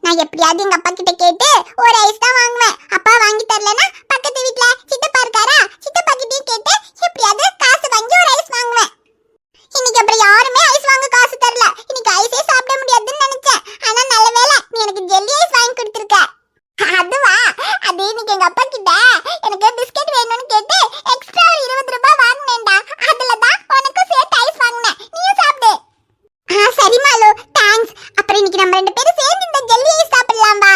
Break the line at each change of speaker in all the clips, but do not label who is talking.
நான் எப்படியாவது எங்க அப்பா கிட்ட கேட்டு ஒரு ஐஸ் தான் வாங்குவேன். அப்பா வாங்கி தரலனா பக்கத்து வீட்ல சித்தப்பா இருக்காரா, சித்தப்பா கிட்டயும் கேட்டு எப்படியாவது காசு வாங்கி ஒரு ஐஸ் வாங்குவேன். இன்னைக்கு அப்புறம் யாருமே ஐஸ் வாங்க காசு தரல. இன்னைக்கு ஐஸே சாப்பிட முடியாதுன்னு நினைச்சேன். ஆனா நல்ல வேளை நீ எனக்கு ஜெல்லி ஐஸ் வாங்கி கொடுத்திருக்க. அதுவா, அது இன்னைக்கு எங்க அப்பா கிட்ட எனக்கு பிஸ்கட் வேணும்னு கேட்டு எக்ஸ்ட்ரா 20 ரூபாய் வாங்குனேன்டா. அதுல தான் உனக்கு சேர்த்து ஐஸ் வாங்குனேன். நீயும் சாப்பிடு. சரி மாலு, தேங்க்ஸ். அப்புறம் இன்னைக்கு நம்ம ரெண்டு பேரும் சேர்ந்து இந்த ஜெல்லி ஐஸ் சாப்பிடலாம் வா.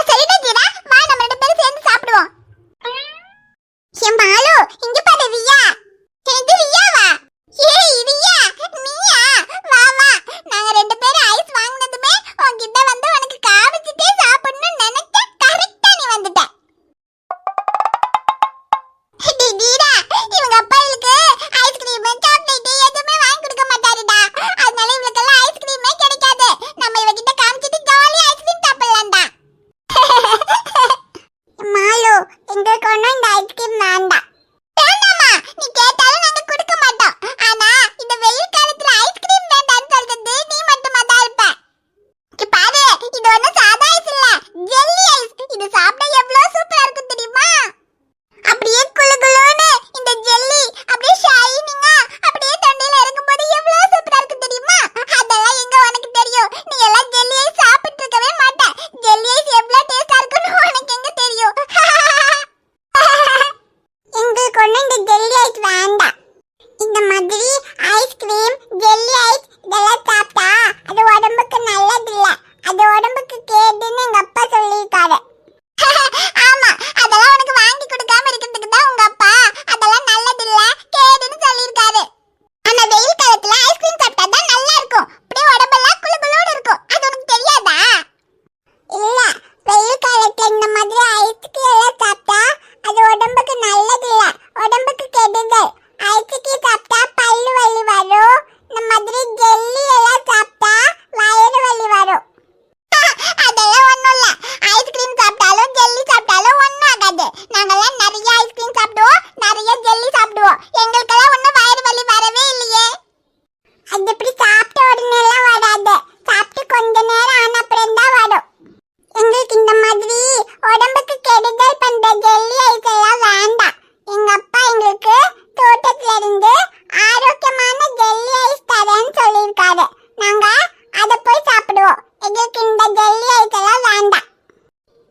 சரிடா ஜீரா, வா நம்ம ரெண்டு பேரும் சேர்ந்து சாப்பிடுவோம். ஏன் மாலு, இங்க பாரு ரியா. இது ரியாவா? ஏய் ரியா, நீயா? வா வா, நாங்க ரெண்டு பேரும் ஐஸ் வாங்குனதுமே உன்கிட்ட வந்து உனக்கு காமிச்சிட்டே சாப்பிடணும்னு நினைச்சேன். கரெக்ட்டா நீ வந்துட்ட. ஜீரா, இவங்க அப்பா இவளுக்கு ஐஸ்கிரீம் சாக்லேட் எதுவுமே வாங்கி கொடுக்க மாட்டாருடா. அதனால இவளுக்கெல்லாம் ஐஸ்கிரீமே கிடைக்காது. நம்ம இவகிட்ட காமிச்சிட்டு ஜாலியா ஐஸ்கிரீம் சாப்பிடலாம்டா. மாலு, எங்களுக்கு ஒன்றும் இந்த ஐஸ்கிரீம் வேண்டாம். வேண்டாமா? நீ கேட்டாலும் நாங்க கொடுக்க மாட்டோம். ஆனா இந்த வெயில் காலத்துல ஐஸ்கிரீம் வேண்டாம்னு சொல்றது நீ மட்டுமா தான் இருப்ப. இங்க பாரு, இது ஒன்றும் சாதா ஐஸ் இல்ல, ஜெல்லி ஐஸ். இது சாப்பிட எவ்வளவு சூப்பரா இருக்கு தெரியுமா? அப்படியே குளு குளுன்னு இந்த ஜெல்லி அப்படியே ஷைனிங்கா அப்படியே தொண்டையில இறங்கும்போது எவ்வளவு சூப்பரா இருக்கு தெரியுமா? அதெல்லாம் எங்க உனக்கு தெரியும்? நீ எல்லாம் ஜெல்லி ஐஸ் சாப்பிட்டு இருக்கவே மாட்ட. ஜெல்லி ஐஸ் எவ்வளவு டேஸ்டா இருக்குன்னு உனக்கு எங்க தெரியும்? எங்களுக்கு ஒண்ணு இந்த ஜெல்லி ஐஸ் வேண்டாம். இந்த மாதிரி ஐஸ்கிரீம் ஜெல்லி ஐஸ் இதெல்லாம் சாப்பிட்டா அது உடம்புக்கு நல்லது இல்ல, அது உடம்புக்கு கேடுன்னு எங்க அப்பா சொல்லியிருக்காரு. ஆமா, அதெல்லாம் உனக்கு வாங்கி கொடுக்காம இருக்கிறதுக்கு தான் உங்க அப்பா அதெல்லாம் நல்லது இல்ல கேடுன்னு சொல்லியிருக்காரு. ஆனா வெயில் காலத்துல ஐஸ்கிரீம் சாப்பிட்டா தான் நல்லா இருக்கும். அப்படியே உடம்பெல்லாம் குளு குளுன்னு இருக்கும். அது உனக்கு தெரியாதா? இல்ல, வெயில் காலத்துல இந்த மாதிரி ஐஸ்கிரீம் எல்லாம் சாப்பிட்டா அது உடம்புக்கு நல்லது இல்ல, உடம்புக்கு கெடுதல். ஐஸ்கிரீம் சாப்பிட்டா பல்லு வலி வரும். இந்த மாதிரி ஜெல்லி எல்லாம் சாப்பிட்டா வயிறு வலி வரும். அதெல்லாம் ஒண்ணும் இல்ல. ஐஸ்கிரீம் சாப்பிட்டாலும் ஜெல்லி சாப்பிட்டாலும் ஒண்ணும் ஆகாது. நாங்கெல்லாம் நிறைய ஐஸ்கிரீம் சாப்பிடுவோம், நிறைய ஜெல்லி சாப்பிடுவோம். எங்களுக்கெல்லாம் ஒண்ணும் வயிறு வலி வரவே இல்லையே. அது இப்படி சாப்பிட்ட உடனே எல்லாம் வராது. சாப்பிட்டு கொஞ்ச நேரம் ஆன அப்புறம் தான் வரும். எங்களுக்கு இந்த மாதிரி உடம்புக்கு கெடுதல் பண்ற ஜெல்லி ஐஸ் எல்லாம் வேண்டாம். எங்க அப்பா எங்களுக்கு தோட்டத்துல இருந்து ஆரோக்கியமான ஜெல்லி ஐஸ் தரேன்னு சொல்லியிருக்காரு. நாங்க அதை போய் சாப்பிடுவோம். எங்களுக்கு இந்த ஜெல்லி ஐஸ் எல்லாம் வேண்டாம்.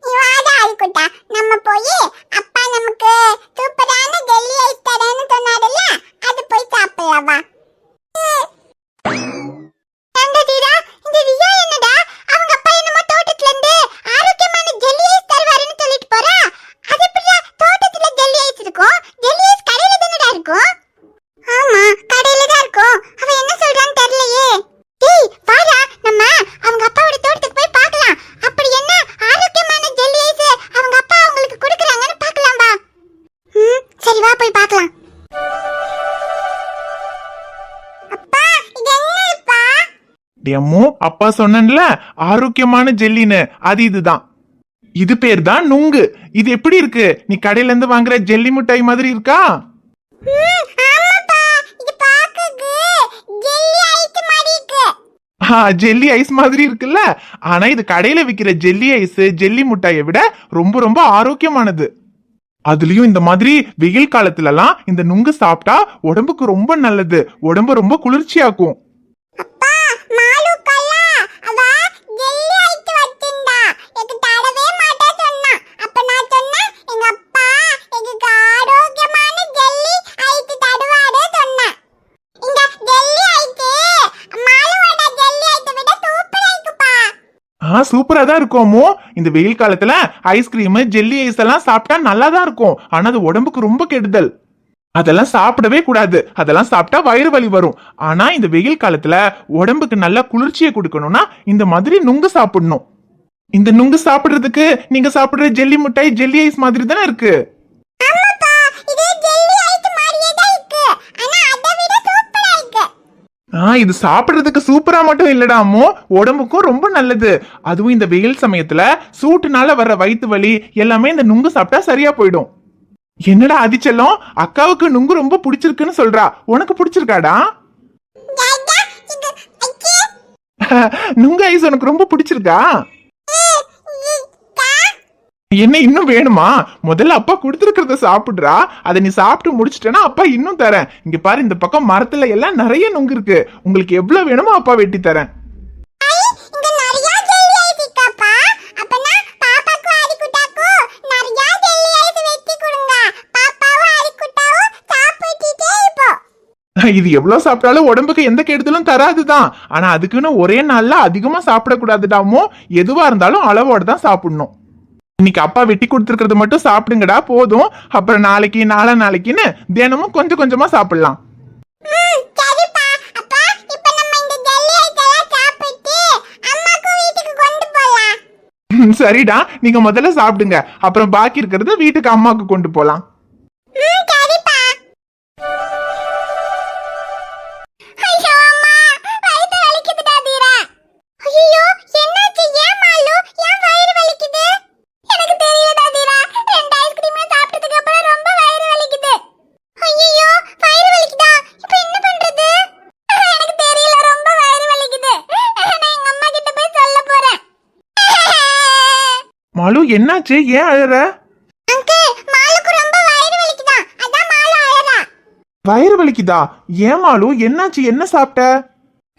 நீ வாடா ஆயிக்குட்டா, நம்ம போய் அப்பா நமக்கு சூப்பரான ஜெல்லி ஐஸ் தரேன்னு சொன்னாருல்ல, அது போய் சாப்பிடலாம் வா. இந்த ரியா என்னடா, அவங்க அப்பா என்னமோ தோட்டத்துல இருந்து ஆரோக்கியமான ஜெல்லி ஐஸ் தருவாருன்னு சொல்லிட்டு போறா. அது எப்படியா தோட்டத்துல ஜெல்லி ஐஸ் இருக்கும்? ஜெல்லி ஐஸ் கடையில தானடா இருக்கும். ஆமா, கடையில தான் இருக்கும். அவ என்ன சொல்றான்னு தெரியலையே. டேய் வாடா, நம்ம அவங்க அப்பாவோட தோட்டத்துக்கு போய் பார்க்கலாம். அப்படி என்ன ஆரோக்கியமான ஜெல்லி ஐஸ் அவங்க அப்பா அவங்களுக்கு கொடுக்கறாங்கன்னு பார்க்கலாம் வா. சரி வா போய் பார்க்கலாம். அப்பா, இது என்னப்பா?
டேமோ, அப்பா சொன்னேன்ல ஆரோக்கியமான ஜெல்லின்னு, அது இதுதான். இது பேர் தான் நுங்கு. இது எப்படி இருக்கு? நீ கடையில இருந்து வாங்குற ஜெல்லி மிட்டாய் மாதிரி இருக்கா?
ஆமாப்பா, இது பாக்குது ஜெல்லி ஐஸ் மாதிரி இருக்கு.
ஜெல்லி ஐஸ் மாதிரி இருக்குல்ல. ஆனா இது கடையில விக்கிற ஜெல்லி ஐஸ் ஜெல்லி மிட்டாயை விட ரொம்ப ரொம்ப ஆரோக்கியமானது. அதுலயும் இந்த மாதிரி வெயில் காலத்துல எல்லாம் இந்த நுங்கு சாப்பிட்டா உடம்புக்கு ரொம்ப நல்லது. உடம்பு ரொம்ப குளிர்ச்சியாக்கும்.
அப்பா, மாலுக்கல்ல அவ ஜெல்லி ஐஸ் வச்சிருந்தா. எனக்கு தரவே மாட்டா சொன்னா. அப்ப நான் சொன்னேன் எங்க அப்பா எனக்கு ஆரோக்கியமான ஜெல்லி ஐஸ் தருவாரு சொன்னேன். இந்த ஜெல்லி ஐஸ் மாலுவோட ஜெல்லி ஐஸ் விட சூப்பரா இருக்குப்பா.
சூப்பரா தான் இருக்குமோ. இந்த வெயில் காலத்துல ஐஸ்கிரீம் ஜெல்லி ஐஸ் எல்லாம் சாப்பிட்டா நல்லா தான் இருக்கும். ஆனா அது உடம்புக்கு ரொம்ப கெடுதல். அதெல்லாம் சாப்பிடவே கூடாது. அதெல்லாம் சாப்பிட்டா வயிறு வலி வரும். ஆனா இந்த வெயில் காலத்துல உடம்புக்கு நல்லா குளிர்ச்சியை கொடுக்கணும்னா இந்த மாதிரி நுங்கு சாப்பிடணும். இந்த நுங்கு சாப்பிடுறதுக்கு நீங்க சாப்பிடுற ஜெல்லி மிட்டாய் ஜெல்லி ஐஸ் மாதிரி தானே இருக்கு.
ஆமாப்பா, இது ஜெல்லி ஐஸ் மாதிரியே தான் இருக்கு. ஆனா அதை விட சூப்பரா இருக்கு.
இது சாப்பிடுறதுக்கு சூப்பரா மட்டும் இல்லடாமோ, உடம்புக்கும் ரொம்ப நல்லது. அதுவும் இந்த வெயில் சமயத்துல சூட்டுனால வர்ற வயிற்று வலி எல்லாமே இந்த நுங்கு சாப்பிட்டா சரியா போயிடும். என்னடா ஆதிச்செல்லம், அக்காவுக்கு நுங்கு ரொம்ப பிடிச்சிருக்குன்னு சொல்றா. உனக்கு பிடிச்சிருக்காடா?
தாத்தா, இது ஐயே
நுங்கு ஐஸ் உனக்கு ரொம்ப பிடிச்சிருக்கா? என்ன இன்னும் வேணுமா? முதல்ல அப்பா கொடுத்துருக்கிறத சாப்பிடுறா. அதை நீ சாப்பிட்டு முடிச்சிட்டேன்னா அப்பா இன்னும் தரேன். இங்க பாரு, இந்த பக்கம் மரத்துல எல்லாம் நிறைய நுங்கு இருக்கு. உங்களுக்கு எவ்வளவு வேணுமோ அப்பா வெட்டி தரேன்.
இங்க நிறைய ஜெல்லி ஐஸ் இருக்காப்பா. அப்பனா பாப்பாக்கு அரிக்குட்டாக்கு நிறைய ஜெல்லி ஐஸ் வெட்டி கொடுங்க. பாப்பாவும் அரிக்குட்டாவும் சாப்பிட்டுட்டே இருப்போம்.
இது எவ்வளவு சாப்பிட்டாலும் உடம்புக்கு எந்த கெடுதலும் தராதுதான். ஆனா அதுக்குன்னு ஒரே நாள்ல அதிகமா சாப்பிடக்கூடாதுடாமோ. எதுவா இருந்தாலும் அளவோட தான் சாப்பிடணும். இன்னைக்கு அப்பா வெட்டி கொடுத்துருக்கிறது மட்டும் சாப்பிடுங்கடா, போதும். அப்புறம் நாளைக்கு நாளைக்குன்னு தினமும் கொஞ்சம் கொஞ்சமா சாப்பிடலாம்.
சரிப்பா. அப்பா இப்போ நம்ம இந்த ஜெல்லி ஐஸ் எல்லாம் சாப்பிட்டு அம்மாக்கு வீட்டுக்கு கொண்டு போலாம்.
சரிடா, நீங்க முதல்ல சாப்பிடுங்க. அப்புறம் பாக்கி இருக்கிறத வீட்டுக்கு அம்மாவுக்கு கொண்டு போலாம்.
சரிப்பா. ஐயோ அம்மா, வயிறு வலிக்குதுடா தீரா. ஐயோ என்னாச்சு? ஏன் மாலு, ஏன் வயிறு வலிக்குது? எனக்கு தெரியலடா தீரா. 2 ஐஸ்கிரீமே சாப்பிட்டதுக்கு அப்புறம் ரொம்ப வயிறு வலிக்குது. ஐயோ வயிறு வலிக்குதா? இப்போ என்ன பண்றது? எனக்கு தெரியல, ரொம்ப வயிறு வலிக்குது. நான் எங்க அம்மா கிட்ட போய் சொல்ல போறேன்.
மாலு, என்னாச்சு? ஏன் அழற?
அங்கிள், மாலுக்கு ரொம்ப வயிறு வலிக்குதா. அதான் மாலு அழறா.
வயிறு வலிக்குதா? ஏன் மாலு, என்னாச்சு? என்ன சாப்பிட்ட?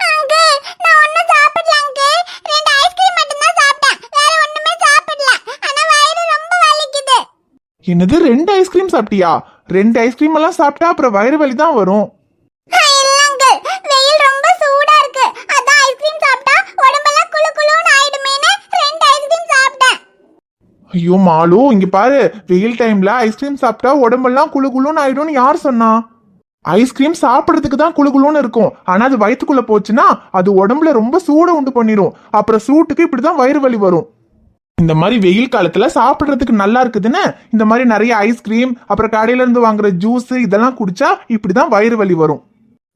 அங்கிள், நான் ஒண்ணும் சாப்பிடல அங்கிள். 2 ஐஸ்கிரீம் மட்டும் தான் சாப்பிட்டேன். வேற ஒண்ணுமே சாப்பிடல. ஆனா வயிறு ரொம்ப வலிக்குது.
என்னது, 2 ஐஸ்கிரீம் சாப்பிட்டியா? 2 ஐஸ்கிரீம் எல்லாம் சாப்பிட்டா அப்புறம் வயிறு வலி தான் வரும்.
இல்ல அங்கிள், வெயில் ரொம்ப சூடா இருக்கு. அதான் ஐஸ்கிரீம் சாப்பிட்டா உடம்பெல்லாம் குளு குளுன்னு ஆயிடுமேன்னு 2 ஐஸ்கிரீம் சாப்பிட்டேன்.
ஐயோ மாலு, இங்க பாரு, வெயில் டைம்ல ஐஸ்கிரீம் சாப்பிட்டா உடம்பெல்லாம் குளு குளுன்னு ஆயிடும்னு யார் சொன்னா? ஐஸ்கிரீம் சாப்பிடறதுக்கு தான் குளு குளுன்னு இருக்கும். ஆனா அது வயிற்றுக்குள்ள போச்சுன்னா அது உடம்புல ரொம்ப சூட உண்டு பண்ணிரும். அப்புறம் சூட்டுக்கு இப்படிதான் வயிறு வலி வரும். இந்த மாதிரி வெயில் காலத்துல சாப்பிடுறதுக்கு நல்லா இருக்குதுன்னு இந்த மாதிரி நிறைய ஐஸ்கிரீம், அப்புறம் கடையில இருந்து வாங்குற ஜூஸ் இதெல்லாம் குடிச்சா இப்படிதான் வயிறு வலி வரும்.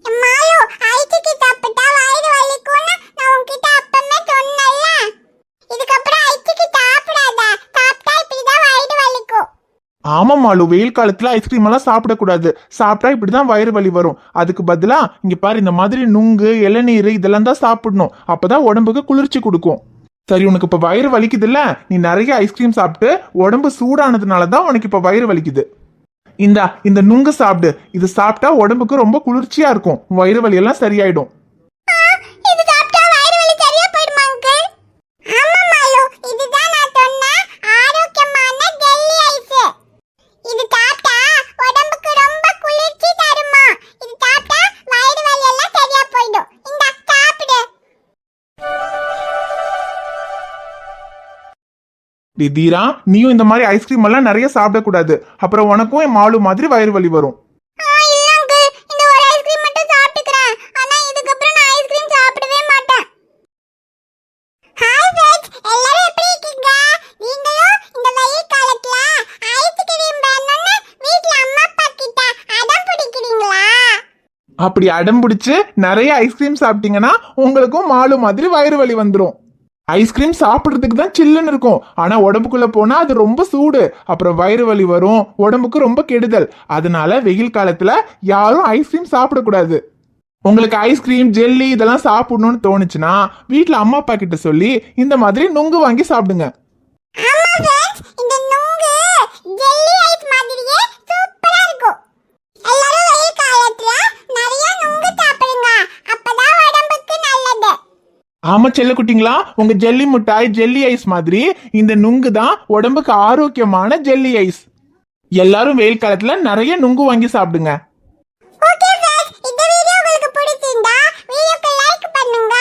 மாலு, ஐஸ்கிரீம் சாப்பிட்டா வயிறு வலிக்கும்னு நான் உன்கிட்ட அப்பமே சொன்னேன்ல. இதுக்கப்புறம் ஐஸ்கிரீம் சாப்பிடாத. சாப்பிட்டா இப்படிதான் வயிறு வலிக்கும்.
ஆமா மாலு, வெயில் காலத்துல ஐஸ்கிரீம் எல்லாம் சாப்பிடக்கூடாது. சாப்பிட்டா இப்படிதான் வயிறு வலி வரும். அதுக்கு பதிலா இங்க பாரு, இந்த மாதிரி நுங்கு, இளநீர் இதெல்லாம் தான் சாப்பிடணும். அப்பதான் உடம்புக்கு குளிர்ச்சி கொடுக்கும். சரி, உனக்கு இப்ப வயிறு வலிக்குது இல்ல? நீ நிறைய ஐஸ்கிரீம் சாப்பிட்டு உடம்பு சூடானதுனாலதான் உனக்கு இப்ப வயிறு வலிக்குது. இந்த நுங்கு சாப்பிடு. இது சாப்பிட்டா உடம்புக்கு ரொம்ப குளிர்ச்சியா இருக்கும். வயிறு வலி எல்லாம் சரியாயிடும்.
இது சாப்பிட்டா வயிறு வலி சரியா போயிடுமா அங்கிள்? ஆமா மாலு, இதுதான் நான் சொன்ன ஆரோக்கியமான ஜெல்லி ஐஸ். இது சாப்பிட்டா உடம்புக்கு ரொம்ப குளிர்ச்சி தருமா. இது சாப்பிட்டா வயிறு வலி எல்லாம் சரியா போயிடும். இந்த சாப்பிடு.
தீரா, நீயும் இந்த மாதிரி ஐஸ்கிரீம் எல்லாம் நிறைய சாப்பிடக்கூடாது. அப்புறம் உனக்கும் என் மாலு மாதிரி வயிறு வலி வரும்.
இல்ல அங்கிள், இந்த ஒரு ஐஸ்கிரீம் மட்டும் சாப்பிட்டுக்கிறேன். ஆனா இதுக்கப்புறம் நான் ஐஸ்கிரீம் சாப்பிடவே மாட்டேன். ஹாய் ஃப்ரெண்ட்ஸ், எல்லாரும் எப்படி இருக்கீங்க? நீங்களும் இந்த வெயில் காலத்துல ஐஸ்கிரீம் வேணும்னு வீட்ல அம்மா அப்பா கிட்ட அடம் பிடிக்கிறீங்களா?
அப்படி அடம் பிடிச்சு நிறைய ஐஸ்கிரீம் சாப்பிட்டீங்கன்னா உங்களுக்கும் மாலு மாதிரி வயிறு வலி வந்துடும். ஐஸ்கிரீம் சாப்பிடுறதுக்கு தான் சில்லுன்னு இருக்கும். ஆனா உடம்புக்குள்ள போனா அது ரொம்ப சூடு. அப்புறம் வயிறு வலி வரும். உடம்புக்கு ரொம்ப கெடுதல். அதனால வெயில் காலத்துல யாரும் ஐஸ்கிரீம் சாப்பிடக்கூடாது. உங்களுக்கு ஐஸ்கிரீம், ஜெல்லி இதெல்லாம் சாப்பிடணும்னு தோணுச்சுன்னா வீட்டுல அம்மா அப்பா கிட்ட சொல்லி இந்த மாதிரி நுங்கு வாங்கி சாப்பிடுங்க.
ஆமா ஃப்ரெண்ட்ஸ், இந்த நுங்கு ஜெல்லி ஐஸ் மாதிரியே சூப்பரா இருக்கும். எல்லாரும் வெயில் காலத்துல நிறைய நுங்கு சாப்பிடுங்க. அப்பதான் உடம்புக்கு நல்லது.
ஆமா செல்ல குட்டிங்களா, உங்க ஜெல்லி மிட்டாய், ஜெல்லி ஐஸ் மாதிரி இந்த நுங்கு தான் உடம்புக்கு ஆரோக்கியமான ஜெல்லி ஐஸ். எல்லாரும் வெயில் காலத்துல நிறைய நுங்கு வாங்கி சாப்பிடுங்க.
ஓகே ஃப்ரெண்ட்ஸ், இந்த வீடியோ உங்களுக்கு பிடிச்சிருந்தா வீடியோக்கு லைக் பண்ணுங்க,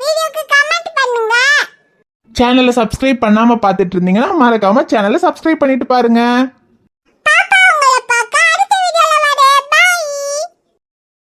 வீடியோக்கு கமெண்ட் பண்ணுங்க.
சேனலை சப்ஸ்கிரைப் பண்ணாம பார்த்துட்டு இருந்தீங்கன்னா மறக்காம சேனலை சப்ஸ்கிரைப் பண்ணிட்டு பாருங்க.